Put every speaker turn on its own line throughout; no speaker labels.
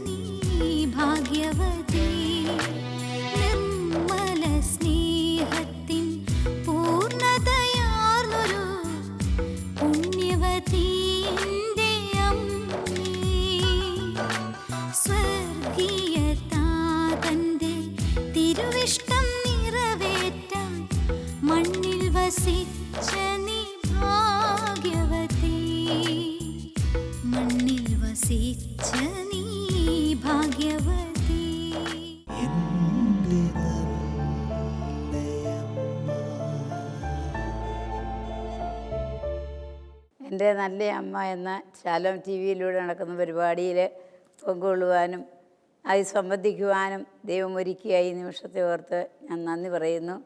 നീ ഭാഗ്യവതി. നിർമ്മല സ്നേഹത്തിൻ പൂർണ്ണതയാർന്നൊരു പുണ്യവതിന്റെ അമ്മേ. സ്വർഗീയ താതന്റെ തിരുവിഷ്ടം നിറവേറ്റാൻ മണ്ണിൽ വസിച്ച നീ ഭാഗ്യവതി. മണ്ണിൽ വസിച്ച നീ ഭാഗ്യവതി.
എൻ്റെ നല്ല അമ്മ എന്ന ശാലോം ടി വിയിലൂടെ നടക്കുന്ന പരിപാടിയിൽ പങ്കുകൊള്ളുവാനും അത് സംബന്ധിക്കുവാനും ദൈവം ഒരുക്കിയ ഈ നിമിഷത്തെ ഓർത്ത് ഞാൻ നന്ദി പറയുന്നു.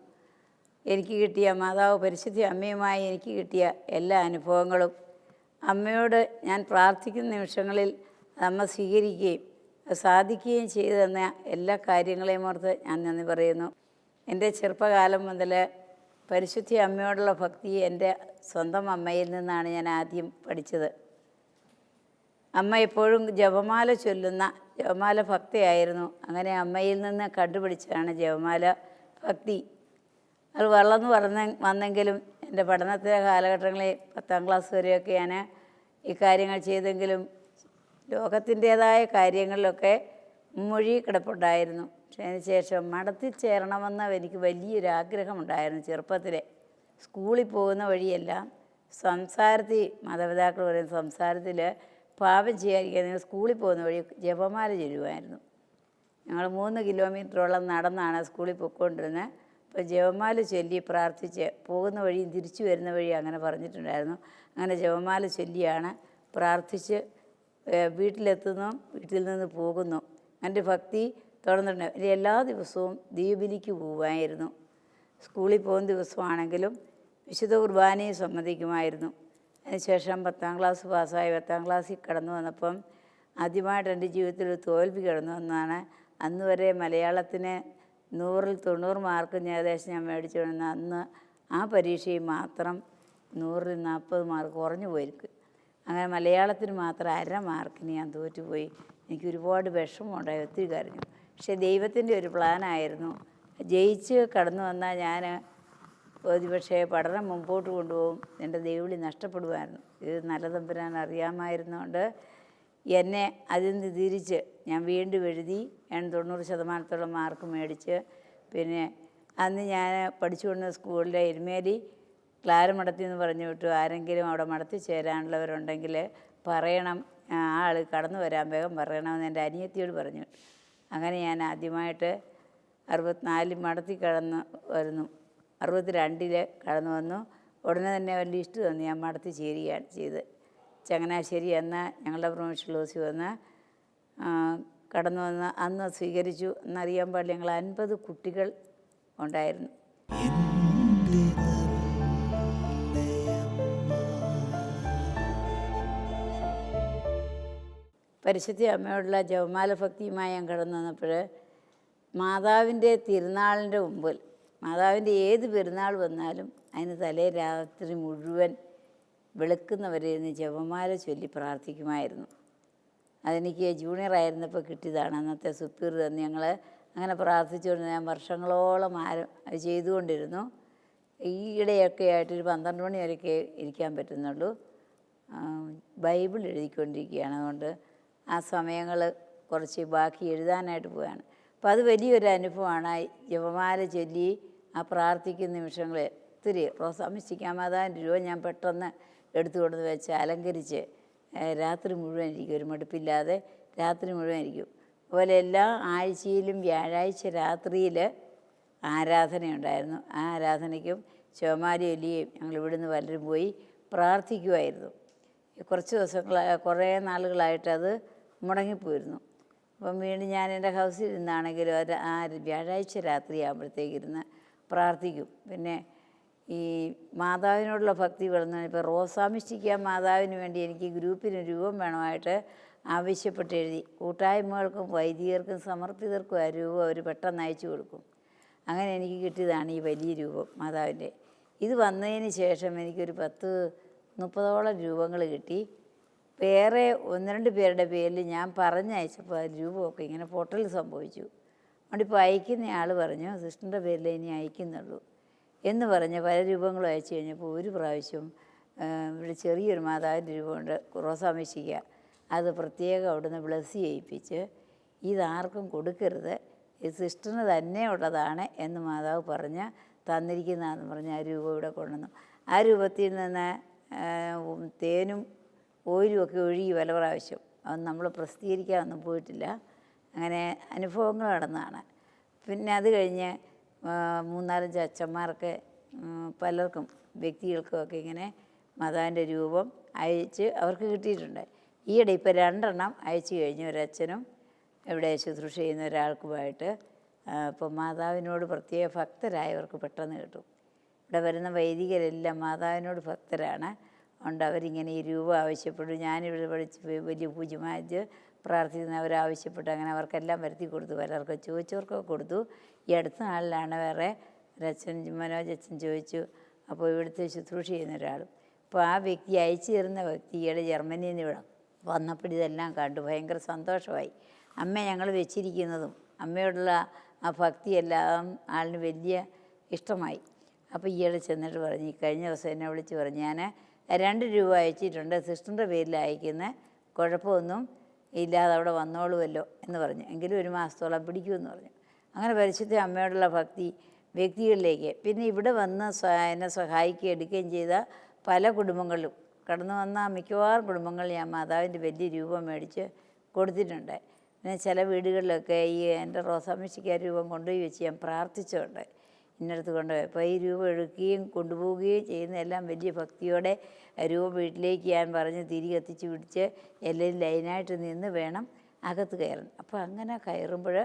എനിക്ക് കിട്ടിയ മാതാവ് പരിശുദ്ധ അമ്മയുമായി എനിക്ക് കിട്ടിയ എല്ലാ അനുഭവങ്ങളും അമ്മയോട് ഞാൻ പ്രാർത്ഥിക്കുന്ന നിമിഷങ്ങളിൽ അമ്മ സ്വീകരിക്കുകയും അത് സാധിക്കുകയും ചെയ്തു തന്ന എല്ലാ കാര്യങ്ങളെയും ഓർത്ത് ഞാൻ നന്ദി പറയുന്നു. എൻ്റെ ചെറുപ്പകാലം മുതൽ പരിശുദ്ധ അമ്മയോടുള്ള ഭക്തി എൻ്റെ സ്വന്തം അമ്മയിൽ നിന്നാണ് ഞാൻ ആദ്യം പഠിച്ചത്. അമ്മ എപ്പോഴും ജപമാല ചൊല്ലുന്ന ജപമാല ഭക്തിയായിരുന്നു. അങ്ങനെ അമ്മയിൽ നിന്ന് കണ്ടുപിടിച്ചതാണ് ജപമാല ഭക്തി. അത് വളർന്നു വന്നെങ്കിലും എൻ്റെ പഠനത്തിലെ കാലഘട്ടങ്ങളിൽ 10ാം ക്ലാസ് വരെയൊക്കെ ഞാൻ ഈ കാര്യങ്ങൾ ചെയ്തെങ്കിലും ലോകത്തിൻ്റേതായ കാര്യങ്ങളിലൊക്കെ മൊഴി കിടപ്പുണ്ടായിരുന്നു. പക്ഷേ അതിനുശേഷം മഠത്തിൽ ചേരണമെന്ന് എനിക്ക് വലിയൊരാഗ്രഹമുണ്ടായിരുന്നു. ചെറുപ്പത്തിലെ സ്കൂളിൽ പോകുന്ന വഴിയെല്ലാം സംസാരത്തിൽ മാതാപിതാക്കൾ പറയുന്ന സംസാരത്തിൽ പാപം ചെയ്യാതിരിക്കാൻ സ്കൂളിൽ പോകുന്ന വഴി ജപമാല ചൊല്ലുമായിരുന്നു. ഞങ്ങൾ 3 കിലോമീറ്ററോളം നടന്നാണ് സ്കൂളിൽ പോയിക്കൊണ്ടിരുന്നത്. അപ്പോൾ ജപമാല ചൊല്ലി പ്രാർത്ഥിച്ച് പോകുന്ന വഴിയും തിരിച്ചു വരുന്ന വഴിയും അങ്ങനെ പറഞ്ഞിട്ടുണ്ടായിരുന്നു. അങ്ങനെ ജപമാല ചൊല്ലിയാണ് പ്രാർത്ഥിച്ച് വീട്ടിലെത്തുന്നു, വീട്ടിൽ നിന്ന് പോകുന്നു. എൻ്റെ ഭക്തി തുടർന്നിട്ടുണ്ട്. എല്ലാ ദിവസവും ദീപിലിക്ക് പോകുമായിരുന്നു. സ്കൂളിൽ പോകുന്ന ദിവസമാണെങ്കിലും വിശുദ്ധ കുർബാനയെ സംബന്ധിക്കുമായിരുന്നു. അതിനുശേഷം 10ാം ക്ലാസ് പാസ്സായി 10ാം ക്ലാസ്സിൽ കടന്നു വന്നപ്പം ആദ്യമായിട്ട് എൻ്റെ ജീവിതത്തിൽ ഒരു തോൽവി കടന്നു വന്നതാണ്. അന്ന് വരെ മലയാളത്തിന് 100ൽ 90 മാർക്ക് ഏകദേശം ഞാൻ മേടിച്ചു കൊണ്ടിരുന്ന അന്ന് ആ പരീക്ഷയിൽ മാത്രം 100ൽ 40 മാർക്ക് കുറഞ്ഞു പോയിരിക്കും. അങ്ങനെ മലയാളത്തിന് മാത്രം 1/2 മാർക്കിന് ഞാൻ തോറ്റുപോയി. എനിക്ക് ഒരുപാട് വിഷമമുണ്ടായി, ഒത്തിരി കരഞ്ഞു. പക്ഷേ ദൈവത്തിൻ്റെ ഒരു പ്ലാനായിരുന്നു. ജയിച്ച് കടന്നു വന്നാൽ ഞാൻ ഒരുപക്ഷേ പഠനം മുമ്പോട്ട് കൊണ്ടുപോകും, എൻ്റെ ദൈവവിളി നഷ്ടപ്പെടുമായിരുന്നു. ഇത് നല്ല തമ്പുരാൻ അറിയാമായിരുന്നുകൊണ്ട് എന്നെ അതിൽ നിന്ന് തിരിച്ച് ഞാൻ വീണ്ടും എഴുതി 90% മാർക്ക് മേടിച്ച്. പിന്നെ അന്ന് ഞാൻ പഠിച്ചുകൊണ്ടിരുന്ന സ്കൂളിലെ എരുമേലി ക്ലാരമഠത്തിൽ നിന്ന് പറഞ്ഞു വിട്ടു, ആരെങ്കിലും അവിടെ മഠത്തിൽ ചേരാനുള്ളവരുണ്ടെങ്കിൽ പറയണം, ആൾ കടന്നു വരാൻ വേഗം പറയണമെന്ന് എൻ്റെ അനിയത്തിയോട് പറഞ്ഞു. അങ്ങനെ ഞാൻ ആദ്യമായിട്ട് 64 മഠത്തിൽ കടന്നു വരുന്നു. 62 കടന്നു വന്നു. ഉടനെ തന്നെ ഒരു ലിസ്റ്റ് തന്നു, ഞാൻ മഠത്തിൽ ചേരുകയാണ് ചെയ്ത്. ചങ്ങനാശ്ശേരി എന്ന ഞങ്ങളുടെ പ്രൊഫഷണൽ ഹൗസിൽ വന്ന് കടന്നു വന്ന് അന്ന് സ്വീകരിച്ചു. എന്നറിയാൻ പാടില്ല, ഞങ്ങൾ 50 കുട്ടികൾ ഉണ്ടായിരുന്നു. പരിശുദ്ധ അമ്മയോടുള്ള ജപമാല ഭക്തിയുമായി ഞാൻ കടന്നു വന്നപ്പോൾ മാതാവിൻ്റെ തിരുനാളിൻ്റെ മുമ്പിൽ, മാതാവിൻ്റെ ഏത് പെരുന്നാൾ വന്നാലും അതിന് തലേ രാത്രി മുഴുവൻ വെളുക്കുന്നവരെ ഇരുന്ന് ജപമാല ചൊല്ലി പ്രാർത്ഥിക്കുമായിരുന്നു. അതെനിക്ക് ജൂനിയറായിരുന്നപ്പോൾ കിട്ടിയതാണ്. അന്നത്തെ സുപ്പീർ തന്നെ ഞങ്ങൾ അങ്ങനെ പ്രാർത്ഥിച്ചുകൊണ്ട് ഞാൻ വർഷങ്ങളോളം അത് ചെയ്തുകൊണ്ടിരുന്നു. ഈയിടെയൊക്കെ ആയിട്ടൊരു 12 മണി വരെയൊക്കെ ഇരിക്കാൻ പറ്റുന്നുള്ളൂ. ബൈബിൾ എഴുതിക്കൊണ്ടിരിക്കുകയാണ്. അതുകൊണ്ട് ആ സമയങ്ങൾ കുറച്ച് ബാക്കി എഴുതാനായിട്ട് പോവുകയാണ്. അപ്പോൾ അത് വലിയൊരു അനുഭവമാണ്. ജപമാല ചൊല്ലി ആ പ്രാർത്ഥിക്കുന്ന നിമിഷങ്ങളിൽ ഒത്തിരി റോസാമിസ്റ്റിക്കാമാതാവിൻ്റെ രൂപ ഞാൻ പെട്ടെന്ന് എടുത്തു കൊടുത്ത് വെച്ച് അലങ്കരിച്ച് രാത്രി മുഴുവൻ ഇരിക്കും, ഒരു മടുപ്പില്ലാതെ രാത്രി മുഴുവൻ ഇരിക്കും. അതുപോലെ എല്ലാ ആഴ്ചയിലും വ്യാഴാഴ്ച രാത്രിയിൽ ആരാധനയുണ്ടായിരുന്നു. ആ ആരാധനയ്ക്കും ശിവമാല ചൊല്ലിയും ഞങ്ങൾ ഇവിടുന്ന് പലരും പോയി പ്രാർത്ഥിക്കുമായിരുന്നു. കുറച്ച് കുറേ നാളുകളായിട്ട് അത് മുടങ്ങിപ്പോയിരുന്നു. അപ്പം വീണ്ടും ഞാൻ എൻ്റെ ഹൗസിൽ ഇരുന്നാണെങ്കിലും ആ വ്യാഴാഴ്ച രാത്രി ആകുമ്പോഴത്തേക്കിരുന്ന് പ്രാർത്ഥിക്കും. പിന്നെ ഈ മാതാവിനോടുള്ള ഭക്തി വളർന്നു. ഇപ്പോൾ റോസാമിസ്റ്റിക്ക മാതാവിന് വേണ്ടി എനിക്ക് ഗ്രൂപ്പിന് രൂപം വേണമായിട്ട് ആവശ്യപ്പെട്ട് എഴുതി. കൂട്ടായ്മകൾക്കും വൈദികർക്കും സമർപ്പിതർക്കും ആ രൂപം അവർ പെട്ടെന്ന് അയച്ചു കൊടുക്കും. അങ്ങനെ എനിക്ക് കിട്ടിയതാണ് ഈ വലിയ രൂപം മാതാവിൻ്റെ. ഇത് വന്നതിന് ശേഷം എനിക്കൊരു 10-30ഓളം രൂപങ്ങൾ കിട്ടി. വേറെ 1-2 പേരുടെ പേരിൽ ഞാൻ പറഞ്ഞയച്ചപ്പോൾ അത് രൂപമൊക്കെ ഇങ്ങനെ പൊട്ടൽ സംഭവിച്ചു. അതുകൊണ്ട് ഇപ്പോൾ അയക്കുന്ന ആൾ പറഞ്ഞു സിസ്റ്ററിൻ്റെ പേരിൽ ഇനി അയക്കുന്നുള്ളൂ എന്ന് പറഞ്ഞ് പല രൂപങ്ങളും അയച്ചു കഴിഞ്ഞപ്പോൾ ഒരു പ്രാവശ്യം ഇവിടെ ചെറിയൊരു മാതാവിൻ്റെ രൂപമുണ്ട് റോസാമേശിക്ക, അത് പ്രത്യേകം അവിടുന്ന് ബ്ലസ് ചെയ്യിപ്പിച്ച് ഇതാർക്കും കൊടുക്കരുത്, ഇത് സിസ്റ്ററിന് തന്നെ ഉള്ളതാണ് എന്ന് മാതാവ് പറഞ്ഞ് തന്നിരിക്കുന്നതെന്ന് പറഞ്ഞ് ആ രൂപം ഇവിടെ കൊണ്ടുവന്നു. ആ രൂപത്തിൽ നിന്ന് തേനും ഓയിലും ഒക്കെ ഒഴുകി പല പ്രാവശ്യം. അത് നമ്മൾ പ്രസിദ്ധീകരിക്കാനൊന്നും പോയിട്ടില്ല. അങ്ങനെ അനുഭവങ്ങൾ നടന്നതാണ്. പിന്നെ അത് കഴിഞ്ഞ് 3-4 അച്ഛന്മാർക്ക് പലർക്കും വ്യക്തികൾക്കുമൊക്കെ ഇങ്ങനെ മാതാവിൻ്റെ രൂപം അയച്ച് അവർക്ക് കിട്ടിയിട്ടുണ്ട്. ഈയിടെ ഇപ്പോൾ 2 എണ്ണം അയച്ചു കഴിഞ്ഞു. ഒരച്ഛനും ഇവിടെ ശുശ്രൂഷ ചെയ്യുന്ന ഒരാൾക്കുമായിട്ട്. ഇപ്പോൾ മാതാവിനോട് പ്രത്യേക ഭക്തരായവർക്ക് പെട്ടെന്ന് കിട്ടും. ഇവിടെ വരുന്ന വൈദികരെല്ലാം മാതാവിനോട് ഭക്തരാണ്. അതുകൊണ്ട് അവരിങ്ങനെ ഈ രൂപം ആവശ്യപ്പെട്ടു. ഞാനിവിടെ പഠിച്ച് വലിയ പൂജ്യമായിട്ട് പ്രാർത്ഥിക്കുന്ന അവരാവശ്യപ്പെട്ടു. അങ്ങനെ അവർക്കെല്ലാം വരുത്തി കൊടുത്തു. പലർക്കും ചോദിച്ചവർക്കൊക്കെ കൊടുത്തു. ഈ അടുത്ത നാളിലാണ് വേറെ ഒരച്ഛൻ മനോജ് അച്ഛൻ ചോദിച്ചു. അപ്പോൾ ഇവിടുത്തെ ശുശ്രൂഷ ചെയ്യുന്ന ഒരാളും അപ്പോൾ ആ വ്യക്തി അയച്ചു തരുന്ന വ്യക്തി ഈയിടെ ജർമ്മനിയിൽ നിന്ന് ഇവിടെ വന്നപ്പോൾ ഇതെല്ലാം കണ്ടു ഭയങ്കര സന്തോഷമായി. അമ്മ ഞങ്ങൾ വെച്ചിരിക്കുന്നതും അമ്മയോടുള്ള ആ ഭക്തിയെല്ലാം ആളിന് വലിയ ഇഷ്ടമായി. അപ്പോൾ ഈയിടെ ചെന്നിട്ട് പറഞ്ഞു, കഴിഞ്ഞ ദിവസം എന്നെ വിളിച്ച് പറഞ്ഞു, ഞാൻ 2 രൂപ അയച്ചിട്ടുണ്ട്, സിസ്റ്ററിൻ്റെ പേരിൽ അയക്കുന്ന, കുഴപ്പമൊന്നും ഇല്ലാതെ അവിടെ വന്നോളുമല്ലോ എന്ന് പറഞ്ഞു. എങ്കിലും 1 മാസത്തോളം പിടിക്കുമെന്ന് പറഞ്ഞു. അങ്ങനെ പരിശുദ്ധ അമ്മയോടുള്ള ഭക്തി വ്യക്തികളിലേക്ക്, പിന്നെ ഇവിടെ വന്ന് എന്നെ സഹായിക്കുകയും എടുക്കുകയും ചെയ്ത പല കുടുംബങ്ങളിലും കടന്നു വന്ന മിക്കവാറും കുടുംബങ്ങളിൽ ഞാൻ മാതാവിൻ്റെ വലിയ രൂപം മേടിച്ച് കൊടുത്തിട്ടുണ്ട്. പിന്നെ ചില വീടുകളിലൊക്കെ ഈ എൻ്റെ റോസാമേശിക്ക രൂപം കൊണ്ടുപോയി വെച്ച് ഞാൻ പ്രാർത്ഥിച്ചുകൊണ്ട് ഇന്നടത്ത് കൊണ്ടുപോയി. അപ്പോൾ ഈ രൂപം എടുക്കുകയും കൊണ്ടുപോവുകയും ചെയ്യുന്നതെല്ലാം വലിയ ഭക്തിയോടെ രൂപം വീട്ടിലേക്ക് ഞാൻ പറഞ്ഞ് തിരി കത്തിച്ച് പിടിച്ച് എല്ലാവരും ലൈനായിട്ട് നിന്ന് വേണം അകത്ത് കയറാൻ. അപ്പോൾ അങ്ങനെ കയറുമ്പോൾ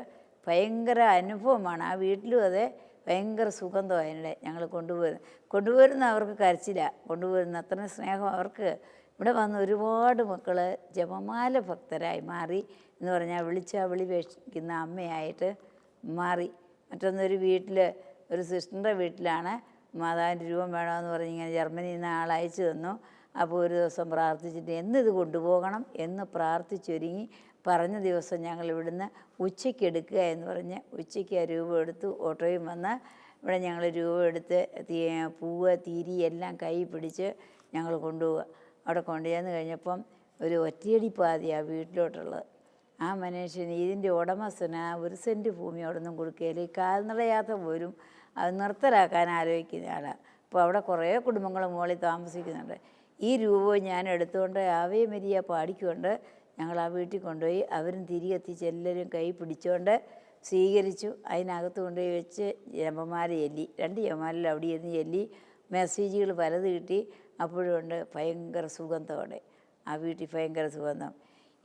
ഭയങ്കര അനുഭവമാണ്. ആ വീട്ടിലും അതെ, ഭയങ്കര സുഗന്ധമാണ്. അതിനിടെ ഞങ്ങൾ കൊണ്ടുപോരുന്ന അവർക്ക് കരച്ചില്ല, കൊണ്ടുപോരുന്ന അത്ര സ്നേഹം അവർക്ക്. ഇവിടെ വന്ന് ഒരുപാട് മക്കൾ ജപമാല ഭക്തരായി മാറി എന്ന് പറഞ്ഞാൽ വിളി വേഷിക്കുന്ന അമ്മയായിട്ട് മാറി. മറ്റൊന്നൊരു വീട്ടിൽ ഒരു സിസ്റ്ററിൻ്റെ വീട്ടിലാണ് മാതാവിൻ്റെ രൂപം വേണമെന്ന് പറഞ്ഞ് ഇങ്ങനെ ജർമ്മനിയിൽ നിന്ന് ആൾ അയച്ചു തന്നു. അപ്പോൾ ഒരു ദിവസം പ്രാർത്ഥിച്ചിട്ട് എന്നിത് കൊണ്ടുപോകണം എന്ന് പ്രാർത്ഥിച്ചൊരുങ്ങി പറഞ്ഞ ദിവസം ഞങ്ങൾ ഇവിടുന്ന് ഉച്ചയ്ക്ക് എടുക്കുക എന്ന് പറഞ്ഞ് ഉച്ചയ്ക്ക് ആ രൂപം എടുത്ത് ഓട്ടോയും വന്ന് ഇവിടെ ഞങ്ങൾ രൂപം എടുത്ത് പൂവ് തിരി എല്ലാം കൈ പിടിച്ച് ഞങ്ങൾ കൊണ്ടുപോവുക. അവിടെ കൊണ്ടുചെന്ന് കഴിഞ്ഞപ്പം ഒരു ഒറ്റയടി പാതിയാണ് വീട്ടിലോട്ടുള്ളത്. ആ മനുഷ്യന് ഇതിൻ്റെ ഉടമസ്ഥന് 1 സെൻറ്റ് ഭൂമി അവിടെ നിന്നും കൊടുക്കുകയില്ല. ഈ കാൽനടയാത്ര പോലും അത് നിർത്തലാക്കാൻ ആലോചിക്കുന്ന ആളാണ്. അപ്പോൾ അവിടെ കുറേ കുടുംബങ്ങൾ മുകളിൽ താമസിക്കുന്നുണ്ട്. ഈ രൂപവും ഞാൻ എടുത്തുകൊണ്ട് ആവേ മരിയ പാടിക്കൊണ്ട് ഞങ്ങൾ ആ വീട്ടിൽ കൊണ്ടുപോയി അവരും തിരി കത്തിച്ച് എല്ലാവരും കൈ പിടിച്ചുകൊണ്ട് സ്വീകരിച്ചു. അതിനകത്ത് കൊണ്ടുപോയി വെച്ച് ജപമാല ചൊല്ലി 2 ജപമാലയിൽ അവിടെ ഇരുന്ന് ചൊല്ലി. മെസ്സേജുകൾ പലത് കിട്ടി. അപ്പോഴും ഉണ്ട് ഭയങ്കര സുഗന്ധത്തോടെ ആ വീട്ടിൽ ഭയങ്കര സുഗന്ധം.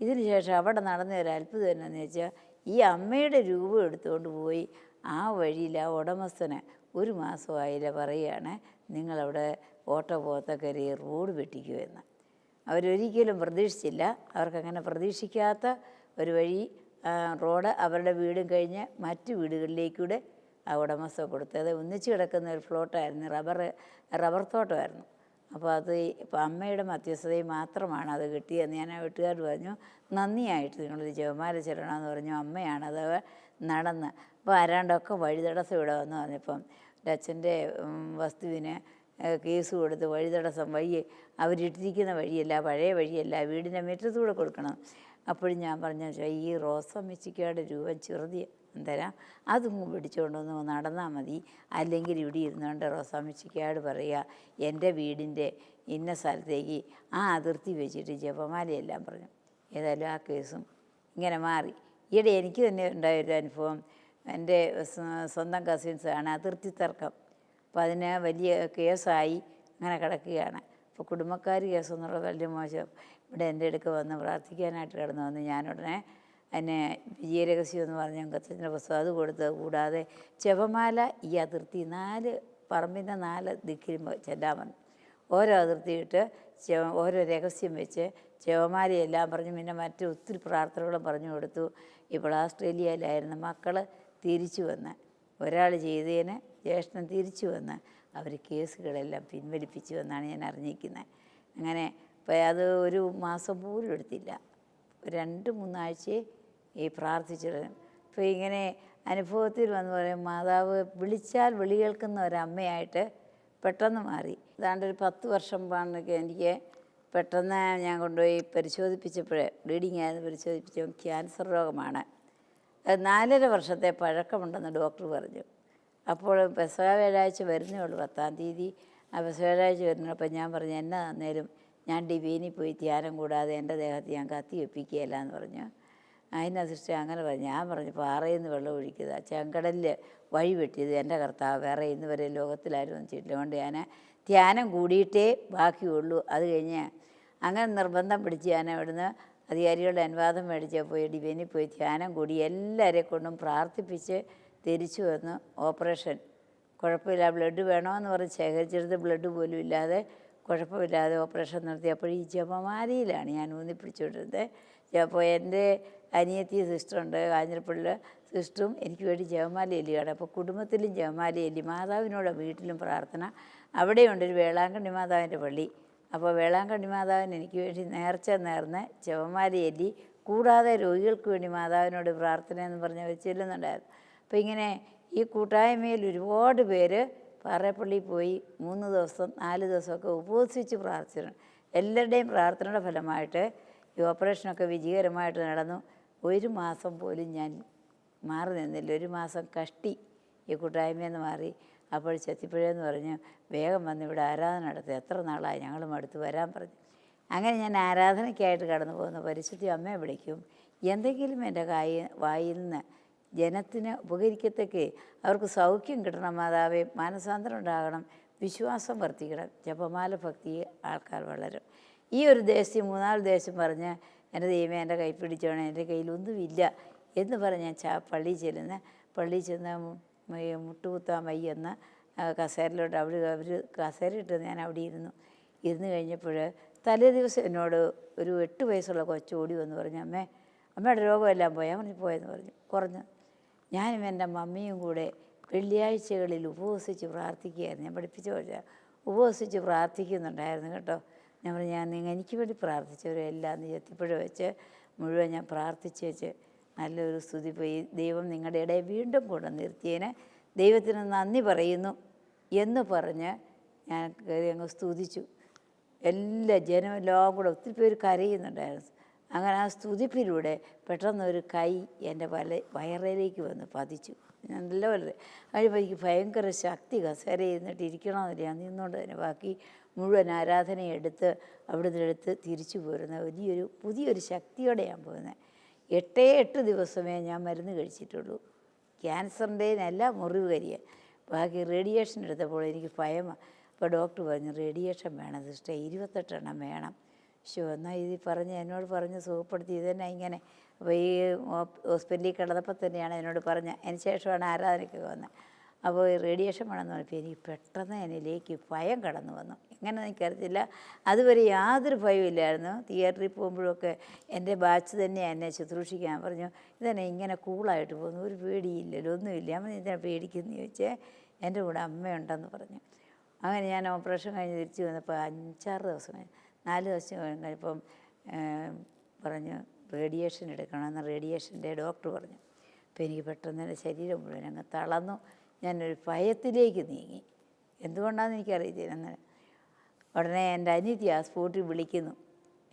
ഇതിന് ശേഷം അവിടെ നടന്ന ഒരു അത്ഭുതം എന്നാന്ന് വെച്ചാൽ ഈ അമ്മയുടെ രൂപം എടുത്തുകൊണ്ട് പോയി ആ വഴിയിൽ ആ ഉടമസ്ഥന് 1 മാസമായില്ല പറയുകയാണ്, നിങ്ങളവിടെ ഓട്ടോ പോകത്തക്കരി റോഡ് വെട്ടിക്കുമെന്ന്. അവരൊരിക്കലും പ്രതീക്ഷിച്ചില്ല. അവർക്കങ്ങനെ പ്രതീക്ഷിക്കാത്ത ഒരു വഴി റോഡ് അവരുടെ വീടും കഴിഞ്ഞ് മറ്റു വീടുകളിലേക്കൂടെ ആ ഉടമസ്ഥ കൊടുത്തത്. ഒന്നിച്ച് കിടക്കുന്ന ഒരു ഫ്ലോട്ടായിരുന്നു, റബ്ബർ തോട്ടമായിരുന്നു. അപ്പോൾ അത് ഇപ്പോൾ അമ്മയുടെ മധ്യസ്ഥതയിൽ മാത്രമാണ് അത് കിട്ടിയതെന്ന് ഞാൻ ആ വീട്ടുകാർ പറഞ്ഞു. നന്ദിയായിട്ട് നിങ്ങളൊരു ജപമാല ചെല്ലണമെന്ന് പറഞ്ഞു. അമ്മയാണത് നടന്ന്. അപ്പോൾ ആരാണ്ടൊക്കെ വഴിതടസ്സം ഇവിടെ വന്ന് പറഞ്ഞപ്പം എൻ്റെ അച്ഛൻ്റെ വസ്തുവിന് കേസ് കൊടുത്ത് വഴിതടസ്സം അവരിട്ടിരിക്കുന്ന വഴിയല്ല, പഴയ വഴിയല്ല, വീടിൻ്റെ മുറ്റത്തൂടെ കൊടുക്കണം. അപ്പോഴും ഞാൻ പറഞ്ഞു, ഈ റോസമ്മച്ചിക്കയുടെ രൂപം ചെറുതി തരാം, അതും പിടിച്ചുകൊണ്ടൊന്ന് നടന്നാൽ മതി, അല്ലെങ്കിൽ ഇവിടെ ഇരുന്നുകൊണ്ട് റോസമ്മച്ചിക്കയോട് പറയുക എൻ്റെ വീടിൻ്റെ ഇന്ന സ്ഥലത്തേക്ക് ആ അതിർത്തി വെച്ചിട്ട് ജപമാലയെല്ലാം പറഞ്ഞു. ഏതായാലും ആ കേസും ഇങ്ങനെ മാറി. ഈയിടെ എനിക്ക് തന്നെ ഉണ്ടായൊരു അനുഭവം. എൻ്റെ സ്വന്തം കസിൻസാണ് അതിർത്തി തർക്കം. അപ്പോൾ അതിന് വലിയ കേസായി അങ്ങനെ കിടക്കുകയാണ്. അപ്പോൾ കുടുംബക്കാർ കേസെന്നുള്ള വലിയ മോശം. ഇവിടെ എൻ്റെ അടുക്ക് വന്ന് പ്രാർത്ഥിക്കാനായിട്ട് കിടന്നു വന്ന് ഞാനുടനെ എന്നെ വിജയരഹസ്യം എന്ന് പറഞ്ഞ അംഗത്തിൻ്റെ പുസ്തകം അത് കൊടുത്ത്, കൂടാതെ ജപമാല ഈ അതിർത്തി 4 പറമ്പിൻ്റെ 4 ദിക്കിലും ചെല്ലാൻ പറഞ്ഞു. ഓരോ അതിർത്തിയിട്ട് ഓരോ രഹസ്യം വെച്ച് ജപമാലയെല്ലാം പറഞ്ഞ് പിന്നെ മറ്റു ഒത്തിരി പ്രാർത്ഥനകളും പറഞ്ഞു കൊടുത്തു. ഇപ്പോൾ ഓസ്ട്രേലിയയിലായിരുന്ന മക്കൾ തിരിച്ചു വന്ന്, ഒരാൾ ചെയ്തതിന് ജ്യേഷ്ഠൻ തിരിച്ചു വന്ന് അവർ കേസുകളെല്ലാം പിൻവലിപ്പിച്ചു എന്നാണ് ഞാൻ അറിഞ്ഞിരിക്കുന്നത്. അങ്ങനെ അപ്പോൾ അത് ഒരു മാസം പോലും എടുത്തില്ല. 2-3 ആഴ്ചയെ ഈ പ്രാർത്ഥിച്ചത്. അപ്പോൾ ഇങ്ങനെ അനുഭവത്തിൽ വന്ന് പറയും, മാതാവ് വിളിച്ചാൽ വിളി കേൾക്കുന്ന ഒരമ്മയായിട്ട് പെട്ടെന്ന് മാറി. ഏതാണ്ട് ഒരു 10 വർഷം പാടൊക്കെ എനിക്ക് പെട്ടെന്ന് ഞാൻ കൊണ്ടുപോയി പരിശോധിപ്പിച്ചപ്പോഴേ, ബ്ലീഡിങ് ആയിരുന്നു, പരിശോധിപ്പിച്ചപ്പോൾ ക്യാൻസർ രോഗമാണ്. 4.5 വർഷത്തെ പഴക്കമുണ്ടെന്ന് ഡോക്ടർ പറഞ്ഞു. അപ്പോൾ പെസഹ വ്യാഴാഴ്ച വരുന്നേ ഉള്ളൂ, 10-ാം തീയതി ആ പെസഹ വ്യാഴാഴ്ച വരുന്നു. അപ്പം ഞാൻ പറഞ്ഞു, എന്നാ അന്നേരം ഞാൻ ഡിവൈനിൽ പോയി ധ്യാനം കൂടാതെ എൻ്റെ ദേഹത്ത് ഞാൻ കത്തി വെപ്പിക്കുകയില്ല എന്ന് പറഞ്ഞു. അതിനധിഷ്ഠ അങ്ങനെ പറഞ്ഞു. ഞാൻ പറഞ്ഞു, പാറയിൽ നിന്ന് വെള്ളം ഒഴിക്കുക, ചെങ്കടലിൽ വഴി വെട്ടിയത് എൻ്റെ കർത്താവ്, വേറെ ഇന്ന് വരെ ലോകത്തിലാരും ചെയ്തില്ല. അതുകൊണ്ട് ഞാൻ ധ്യാനം കൂടിയിട്ടേ ബാക്കിയുള്ളൂ. അത് കഴിഞ്ഞ് അങ്ങനെ നിർബന്ധം പിടിച്ച് ഞാൻ അവിടുന്ന് അധികാരികളുടെ അനുവാദം മേടിച്ച് പോയി ഡിവൈനിൽ പോയി ധ്യാനം കൂടി എല്ലാവരെ കൊണ്ടും പ്രാർത്ഥിപ്പിച്ച് തിരിച്ചു വന്ന് ഓപ്പറേഷൻ കുഴപ്പമില്ല. ബ്ലഡ് വേണമെന്ന് പറഞ്ഞ് ശേഖരിച്ചെടുത്ത് ബ്ലഡ് പോലും ഇല്ലാതെ കുഴപ്പമില്ലാതെ ഓപ്പറേഷൻ നടത്തി. അപ്പോൾ ഈ ജപമാലയിലാണ് ഞാൻ ഊന്നി പിടിച്ചുകൊണ്ടിരുന്നത്. അപ്പോൾ എൻ്റെ അനിയത്തി സിസ്റ്ററുണ്ട്, കാഞ്ഞിരപ്പള്ളി സിസ്റ്ററും എനിക്ക് വേണ്ടി ജപമാല ചൊല്ലുകയാണ്. അപ്പോൾ കുടുംബത്തിലും ജപമാല ചൊല്ലി, മാതാവിനോട് വീട്ടിലും പ്രാർത്ഥന. അവിടെയുണ്ടൊരു വേളാങ്കണ്ണി മാതാവിൻ്റെ പള്ളി. അപ്പോൾ വേളാങ്കണ്ണി മാതാവിന് എനിക്ക് വേണ്ടി നേർച്ച നേർന്ന് ജപമാല ചൊല്ലി, കൂടാതെ രോഗികൾക്ക് വേണ്ടി മാതാവിനോട് പ്രാർത്ഥന എന്ന് പറഞ്ഞ് ചെല്ലുന്നുണ്ടായിരുന്നു. അപ്പോൾ ഇങ്ങനെ ഈ കൂട്ടായ്മയിൽ ഒരുപാട് പേര് പാറേപ്പള്ളിയിൽ പോയി 3 ദിവസം 4 ദിവസമൊക്കെ ഉപവസിച്ച് പ്രാർത്ഥിച്ചിട്ടുണ്ട്. എല്ലാവരുടെയും പ്രാർത്ഥനയുടെ ഫലമായിട്ട് ഈ ഓപ്പറേഷനൊക്കെ വിജയകരമായിട്ട് നടന്നു. 1 മാസം പോലും ഞാൻ മാറി നിന്നില്ല. 1 മാസം കഷ്ടി ഈ കൂട്ടായ്മയെന്ന് മാറി. അപ്പോൾ ചെത്തിപ്പുഴയെന്ന് പറഞ്ഞു, വേഗം വന്ന് ഇവിടെ ആരാധന നടത്തി, എത്ര നാളായി, ഞങ്ങളും അടുത്ത് വരാൻ പറഞ്ഞു. അങ്ങനെ ഞാൻ ആരാധനയ്ക്കായിട്ട് കടന്നു പോകുന്ന പരിശുദ്ധ അമ്മയെ വിളിക്കും. എന്തെങ്കിലും എൻ്റെ വായിൽ നിന്ന് ജനത്തിന് ഉപകരിക്കത്തക്കെ, അവർക്ക് സൗഖ്യം കിട്ടണം, മാതാവേ, മാനസാന്തരം ഉണ്ടാകണം, വിശ്വാസം വർദ്ധിക്കണം, ജപമാല ഭക്തി ആൾക്കാർ വളരും. ഈ ഒരു ദേശം 3-4 ദേശം പറഞ്ഞ്, എൻ്റെ ദൈവമേ എൻ്റെ കൈ പിടിച്ചോണം, എൻ്റെ കയ്യിലൊന്നുമില്ല എന്ന് പറഞ്ഞ് ഞാൻ പള്ളിയിൽ ചെന്ന് മുട്ടുകുത്താൻ വയ്യെന്ന് കസേരയിലോട്ട് അവർ കസേര ഇട്ട് ഞാൻ അവിടെ ഇരുന്ന് കഴിഞ്ഞപ്പോൾ തലേ ദിവസം എന്നോട് ഒരു 8 വയസ്സുള്ള കൊച്ചു ഓടി വന്ന് പറഞ്ഞു, അമ്മയുടെ രോഗമെല്ലാം പോയി. ഞാൻ പറഞ്ഞു, പോയെന്ന് പറഞ്ഞു, കുറഞ്ഞു. ഞാനും എൻ്റെ മമ്മിയും കൂടെ വെള്ളിയാഴ്ചകളിൽ ഉപവസിച്ച് പ്രാർത്ഥിക്കുകയായിരുന്നു. ഞാൻ പഠിപ്പിച്ച പോലെ ഉപവസിച്ച് പ്രാർത്ഥിക്കുന്നുണ്ടായിരുന്നു കേട്ടോ. ഞാൻ പറഞ്ഞു, എനിക്ക് വേണ്ടി പ്രാർത്ഥിച്ചവരെല്ലാം ചെത്തിപ്പുഴ വെച്ച് മുഴുവൻ ഞാൻ പ്രാർത്ഥിച്ചേച്ച് നല്ലൊരു സ്തുതി പോയി. ദൈവം നിങ്ങളുടെ ഇടയിൽ വീണ്ടും കൊണ്ട് നിർത്തിയതിന് ദൈവത്തിന് നന്ദി പറയുന്നു എന്ന് പറഞ്ഞ് ഞാൻ കയറി അങ്ങ് സ്തുതിച്ചു. എല്ലാ ജനമെല്ലാം കൂടെ ഒത്തിരി പേര് കരയുന്നുണ്ടായിരുന്നു. അങ്ങനെ ആ സ്തുതിപ്പിലൂടെ പെട്ടെന്നൊരു കൈ എൻ്റെ വയറിലേക്ക് വന്ന് പതിച്ചു. നല്ലപോലെ കഴിയുമ്പോൾ എനിക്ക് ഭയങ്കര ശക്തി, കസേര ഇരുന്നിട്ട് ഇരിക്കണമെന്നില്ല, ഞാൻ നിന്നുകൊണ്ട് തന്നെ ബാക്കി മുഴുവൻ ആരാധനയെടുത്ത് അവിടുന്ന് തിരിച്ചു പോരുന്ന പുതിയൊരു ശക്തിയോടെ ഞാൻ പോകുന്നത്. 8 ദിവസമേ ഞാൻ മരുന്ന് കഴിച്ചിട്ടുള്ളൂ. ക്യാൻസറിൻ്റെ എല്ലാം മുറിവ് കരിയ. ബാക്കി റേഡിയേഷൻ എടുത്തപ്പോൾ എനിക്ക് ഭയമാണ്. അപ്പോൾ ഡോക്ടർ പറഞ്ഞു, റേഡിയേഷൻ വേണം സിസ്റ്റർ, 28 എണ്ണം വേണം. എന്നാൽ എന്നോട് പറഞ്ഞ് സുഖപ്പെടുത്തി. ഇതന്നെ ഇങ്ങനെ. അപ്പോൾ ഈ ഹോസ്പിറ്റലിൽ കിടന്നപ്പോൾ തന്നെയാണ് എന്നോട് പറഞ്ഞത്. അതിന് ശേഷമാണ് ആരാധനയ്ക്ക് വന്നത്. അപ്പോൾ ഈ റേഡിയേഷൻ വേണമെന്ന് പറഞ്ഞപ്പോൾ എനിക്ക് പെട്ടെന്ന് എന്നിലേക്ക് ഭയം കടന്നു വന്നു. എങ്ങനെ എനിക്കറിയത്തില്ല. അതുവരെ യാതൊരു ഭയമില്ലായിരുന്നു. തിയേറ്ററിൽ പോകുമ്പോഴൊക്കെ എൻ്റെ ബാച്ച് തന്നെ എന്നെ ശുശ്രൂഷിക്കാൻ പറഞ്ഞു, ഇതന്നെ ഇങ്ങനെ കൂളായിട്ട് പോകുന്നു, ഒരു പേടിയില്ലല്ലോ, ഒന്നുമില്ല. നമ്മൾ ഇതിനെ പേടിക്കുന്നു ചോദിച്ചാൽ എൻ്റെ കൂടെ അമ്മയുണ്ടെന്ന് പറഞ്ഞു. അങ്ങനെ ഞാൻ ഓപ്പറേഷൻ കഴിഞ്ഞ് തിരിച്ച് വന്നപ്പോൾ 5-6 ദിവസം കഴിഞ്ഞ് 4 ദിവസം കഴിഞ്ഞപ്പം പറഞ്ഞു റേഡിയേഷൻ എടുക്കണമെന്ന് റേഡിയേഷൻ്റെ ഡോക്ടർ പറഞ്ഞു. അപ്പോൾ എനിക്ക് പെട്ടെന്ന് എൻ്റെ ശരീരം മുഴുവൻ അങ്ങ് തളർന്നു. ഞാനൊരു ഭയത്തിലേക്ക് നീങ്ങി. എന്തുകൊണ്ടാണെന്ന് എനിക്കറിയത്തില്ല. ഉടനെ എൻ്റെ അനിയത്തി ആ സ്പോട്ടിൽ വിളിക്കുന്നു,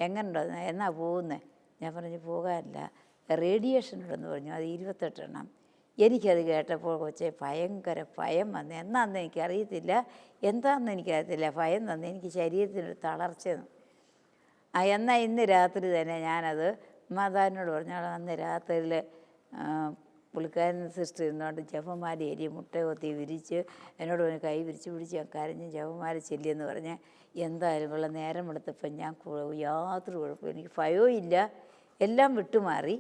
എങ്ങനെയുണ്ടോ, എന്നാ പോകുന്നത്? ഞാൻ പറഞ്ഞു, പോകാനില്ല, റേഡിയേഷൻ ഉണ്ടെന്ന് പറഞ്ഞു, അത് 28 എണ്ണം. എനിക്കത് കേട്ടപ്പോൾ കൊച്ചെ ഭയങ്കര ഭയം വന്നു. എന്നാന്ന് എനിക്കറിയത്തില്ല, എന്താണെന്ന് എനിക്കറിയത്തില്ല, ഭയം തന്നു. എനിക്ക് ശരീരത്തിനൊരു തളർച്ച. എന്നാൽ ഇന്ന് രാത്രി തന്നെ ഞാനത് മാതാവിനോട് പറഞ്ഞു. അന്ന് രാത്രിയിൽ പുള്ളിക്കാരൻ സിസ്റ്റർ ഇരുന്നോണ്ട് ജപമാല എരി മുട്ട കൊത്തി വിരിച്ച് എന്നോട് പറഞ്ഞ് കൈ വിരിച്ച് പിടിച്ച് ഞാൻ കരഞ്ഞ് ജപമാല ചെല്ലിയെന്ന് പറഞ്ഞ് എന്തായാലും ഉള്ള നേരം എടുത്തപ്പോൾ ഞാൻ യാതൊരു കുഴപ്പമില്ല, എനിക്ക് ഭയവും ഇല്ല, എല്ലാം വിട്ടുമാറി.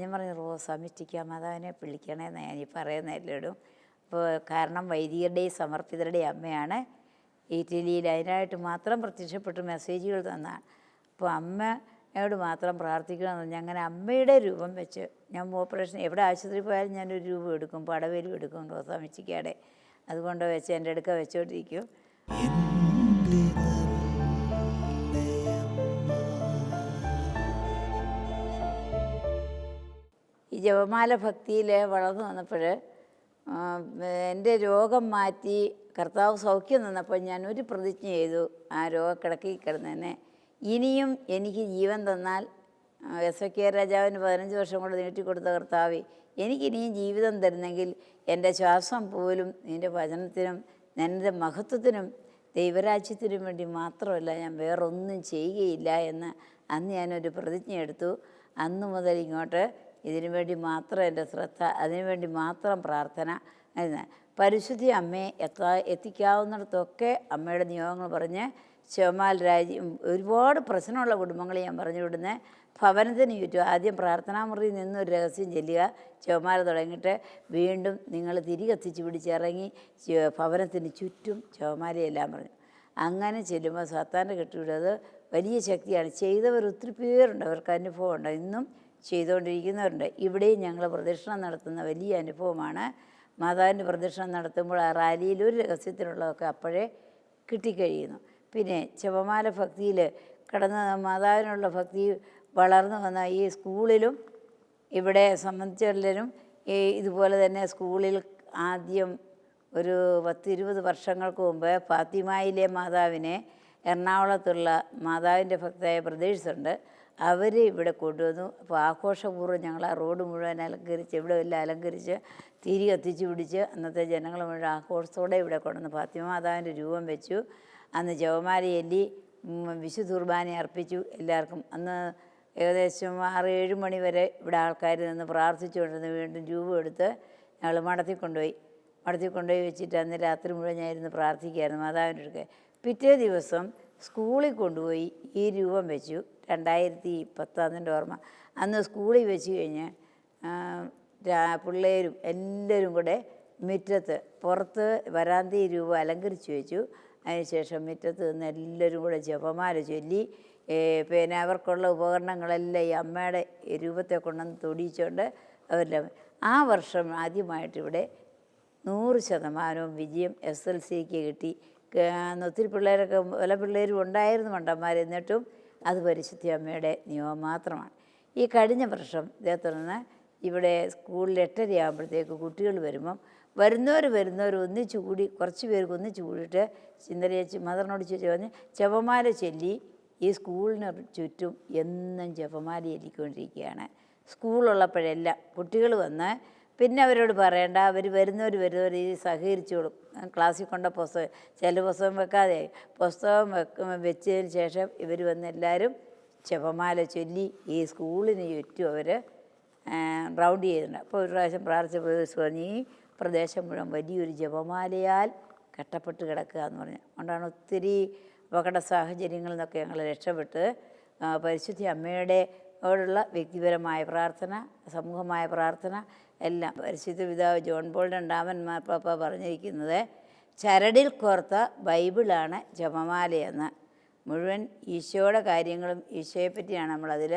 ഞാൻ പറഞ്ഞു, സമിഷ്ടിക്കുക മാതാവിനെ വിളിക്കണേന്ന് ഞാൻ ഈ പറയുന്ന എല്ലായിടും. അപ്പോൾ കാരണം വൈദികരുടെയും സമർപ്പിതരുടെയും അമ്മയാണ്. ഇറ്റലിയിൽ അതിനായിട്ട് മാത്രം പ്രത്യക്ഷപ്പെട്ട് മെസ്സേജുകൾ തന്നാണ്. അപ്പോൾ അമ്മയോട് മാത്രം പ്രാർത്ഥിക്കണമെന്ന് പറഞ്ഞാൽ അങ്ങനെ അമ്മയുടെ രൂപം വെച്ച് ഞാൻ ഓപ്പറേഷൻ എവിടെ ആശുപത്രി പോയാലും ഞാനൊരു രൂപം എടുക്കും, പടവേലും എടുക്കും, റോസാമിച്ചിക്കാടെ. അതുകൊണ്ട് വെച്ച് എൻ്റെ അടുക്ക വെച്ചോണ്ടിരിക്കും. ഈ ജപമാല ഭക്തിയിൽ വളർന്നു വന്നപ്പോൾ എൻ്റെ രോഗം മാറ്റി കർത്താവ് സൗഖ്യം തന്നപ്പോൾ ഞാൻ ഒരു പ്രതിജ്ഞ ചെയ്തു. ആ രോഗക്കിടക്കി കിടന്നതന്നെ ഇനിയും എനിക്ക് ജീവൻ തന്നാൽ എസെക്കിയാ രാജാവിന് 15 വർഷം കൊണ്ട് നീട്ടിക്കൊടുത്ത കർത്താവേ, എനിക്കിനിയും ജീവിതം തരുന്നെങ്കിൽ എൻ്റെ ശ്വാസം പോലും നിൻ്റെ വചനത്തിനും നിൻ്റെ മഹത്വത്തിനും ദൈവരാജ്യത്തിനും വേണ്ടി മാത്രമല്ല, ഞാൻ വേറൊന്നും ചെയ്യുകയില്ല എന്ന് അന്ന് ഞാനൊരു പ്രതിജ്ഞ എടുത്തു. അന്ന് മുതൽ ഇങ്ങോട്ട് ഇതിനു വേണ്ടി മാത്രം എൻ്റെ ശ്രദ്ധ, അതിനുവേണ്ടി മാത്രം പ്രാർത്ഥന. പരിശുദ്ധി അമ്മയെ എത്തിക്കാവുന്നിടത്തൊക്കെ അമ്മയുടെ നിയോഗങ്ങൾ പറഞ്ഞ് ശിവമാൽ രാജ്യം ഒരുപാട് പ്രശ്നമുള്ള കുടുംബങ്ങൾ ഞാൻ പറഞ്ഞു വിടുന്നത്. ഭവനത്തിന് ചുറ്റും ആദ്യം പ്രാർത്ഥനാമുറിയിൽ നിന്നൊരു രഹസ്യം ചെല്ലുക, ശിവമാല തുടങ്ങിയിട്ട് വീണ്ടും നിങ്ങൾ തിരികെത്തിച്ച് പിടിച്ചിറങ്ങി ഭവനത്തിന് ചുറ്റും ശിവമാലയെല്ലാം പറഞ്ഞു. അങ്ങനെ ചെല്ലുമ്പോൾ സാത്താൻ്റെ കെട്ടിവിടുന്നത് വലിയ ശക്തിയാണ്. ചെയ്തവർ ഒത്തിരി പേരുണ്ട്, അവർക്ക് അനുഭവമുണ്ട്, ഇന്നും ചെയ്തുകൊണ്ടിരിക്കുന്നവരുണ്ട്. ഇവിടെയും ഞങ്ങൾ പ്രദക്ഷിണം നടത്തുന്ന വലിയ അനുഭവമാണ്. മാതാവിൻ്റെ പ്രദക്ഷിണം നടത്തുമ്പോൾ ആ റാലിയിൽ ഒരു രഹസ്യത്തിനുള്ളതൊക്കെ അപ്പോഴേ കിട്ടിക്കഴിയുന്നു. പിന്നെ ജപമാല ഭക്തിയിൽ കടന്ന് മാതാവിനുള്ള ഭക്തി വളർന്നു വന്ന ഈ സ്കൂളിലും ഇവിടെ സംബന്ധിച്ചെല്ലാവരും ഇതുപോലെ തന്നെ സ്കൂളിൽ ആദ്യം ഒരു 10-20 വർഷങ്ങൾക്ക് മുമ്പ് ഫാത്തിമയിലെ മാതാവിനെ എറണാകുളത്തുള്ള മാതാവിൻ്റെ ഭക്തയായ ബ്രദേഴ്സുണ്ട്, അവർ ഇവിടെ കൊണ്ടുവന്നു. അപ്പോൾ ആഘോഷപൂർവ്വം ഞങ്ങൾ ആ റോഡ് മുഴുവൻ അലങ്കരിച്ച് ഇവിടെ എല്ലാം അലങ്കരിച്ച് തിരി കത്തിച്ച് പിടിച്ച് അന്നത്തെ ജനങ്ങൾ മുഴുവൻ ആഘോഷത്തോടെ ഇവിടെ കൊണ്ടുവന്ന് ഫാത്തിമ മാതാവിൻ്റെ രൂപം വെച്ചു. അന്ന് ജപമാല ചൊല്ലി വിശുദ്ധ കുർബാന അർപ്പിച്ചു എല്ലാവർക്കും. അന്ന് ഏകദേശം 6-7 മണി വരെ ഇവിടെ ആൾക്കാർ നിന്ന് പ്രാർത്ഥിച്ചുകൊണ്ടിരുന്ന് വീണ്ടും രൂപം എടുത്ത് ഞങ്ങൾ മഠത്തിൽ കൊണ്ടുപോയി വെച്ചിട്ട് അന്ന് രാത്രി മുഴുവൻ ഞാൻ ഇരുന്ന് പ്രാർത്ഥിക്കുകയായിരുന്നു മാതാവിൻ്റെ അടുക്കെ. പിറ്റേ ദിവസം സ്കൂളിൽ കൊണ്ടുപോയി ഈ രൂപം വെച്ചു. 2010 അതിൻ്റെ ഓർമ്മ. അന്ന് സ്കൂളിൽ വെച്ച് കഴിഞ്ഞ് പിള്ളേരും എല്ലാവരും കൂടെ മുറ്റത്ത് പുറത്ത് വരാന്തി രൂപം അലങ്കരിച്ച് വെച്ചു. അതിനുശേഷം മുറ്റത്ത് നിന്ന് എല്ലാവരും കൂടെ ജപമാല ചൊല്ലി പിന്നെ അവർക്കുള്ള ഉപകരണങ്ങളെല്ലാം ഈ അമ്മയുടെ രൂപത്തെ കൊണ്ടുവന്ന് തൊടിയിച്ചുകൊണ്ട് അവരെല്ലാം ആ വർഷം ആദ്യമായിട്ട് ഇവിടെ 100% വിജയം SLCക്ക് കിട്ടി. ഒത്തിരി പിള്ളേരൊക്കെ പല പിള്ളേരും ഉണ്ടായിരുന്നു മണ്ടന്മാർ, എന്നിട്ടും അത് പരിശുദ്ധ അമ്മയുടെ നിയമം മാത്രമാണ്. ഈ കഴിഞ്ഞ വർഷം ഇതേ തുടർന്ന് ഇവിടെ സ്കൂളിൽ 8:30 ആകുമ്പോഴത്തേക്ക് കുട്ടികൾ വരുന്നവർ ഒന്നിച്ചു കൂടി, കുറച്ച് പേർക്ക് ഒന്നിച്ചു കൂടിയിട്ട് ചിന്തനേച്ചി മദറിനോട് ചോദിച്ച് ജപമാല ചൊല്ലി ഈ സ്കൂളിന് ചുറ്റും എന്നും ജപമാല ചൊല്ലിക്കൊണ്ടിരിക്കുകയാണ്. സ്കൂളുള്ളപ്പോഴെല്ലാം കുട്ടികൾ വന്ന് പിന്നെ അവരോട് പറയേണ്ട, അവർ വരുന്നവർ ഈ സഹകരിച്ചോളും. ക്ലാസ്സിൽ കൊണ്ട പുസ്തകം ചില പുസ്തകം വെക്കാതെ പുസ്തകം വെച്ചതിന് ശേഷം ഇവർ വന്ന് എല്ലാവരും ജപമാല ചൊല്ലി ഈ സ്കൂളിന് ചുറ്റും അവർ റൗണ്ട് ചെയ്തിട്ടുണ്ട്. അപ്പോൾ ഒരു പ്രാവശ്യം പ്രാർത്ഥിച്ച ഈ പ്രദേശം മുഴുവൻ വലിയൊരു ജപമാലയാൽ കെട്ടപ്പെട്ട് കിടക്കുക എന്ന് പറഞ്ഞു. അതുകൊണ്ടാണ് ഒത്തിരി അപകട സാഹചര്യങ്ങളിൽ നിന്നൊക്കെ ഞങ്ങൾ രക്ഷപ്പെട്ട് പരിശുദ്ധ അമ്മയുടെ ഓടുള്ള വ്യക്തിപരമായ പ്രാർത്ഥന, സമൂഹമായ പ്രാർത്ഥന എല്ലാം. പരിശുദ്ധ പിതാവ് ജോൺ പോൾ രണ്ടാമൻ മാർപ്പാപ്പ പറഞ്ഞിരിക്കുന്നത് ചരടിൽ കോർത്ത ബൈബിളാണ് ജപമാലയെന്ന്. മുഴുവൻ ഈശോയുടെ കാര്യങ്ങളും ഈശോയെപ്പറ്റിയാണ് നമ്മളതിൽ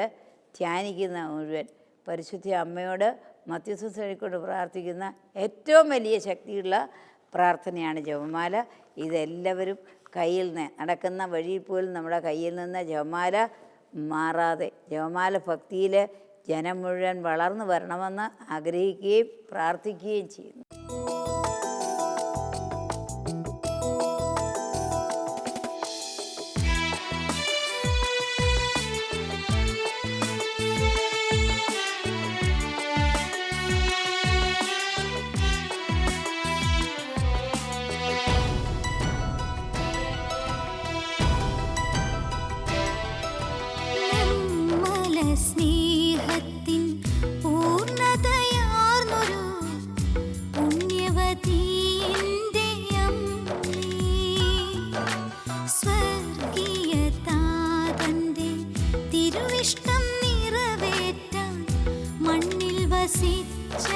ധ്യാനിക്കുന്ന മുഴുവൻ. പരിശുദ്ധ അമ്മയോട് മധ്യസ്ഥം തേടിക്കൊണ്ട് പ്രാർത്ഥിക്കുന്ന ഏറ്റവും വലിയ ശക്തിയുള്ള പ്രാർത്ഥനയാണ് ജപമാല. ഇതെല്ലാവരും കയ്യിൽ നിന്ന് നടക്കുന്ന വഴിയിൽ പോലും നമ്മുടെ കയ്യിൽ നിന്ന് ജപമാല മാറാതെ ജപമാല ഭക്തിയിൽ ജനം മുഴുവൻ വളർന്നു വരണമെന്ന് ആഗ്രഹിക്കുകയും പ്രാർത്ഥിക്കുകയും ചെയ്യുന്നു.
സ്നേഹത്തിൻ പൂർണ്ണതയാർന്നൊരു പുണ്യവതിയുടെ അമ്മേ, സ്വർഗീയ താതന്റെ തിരുവിഷ്ടം നിറവേറ്റാൻ മണ്ണിൽ വസിച്ച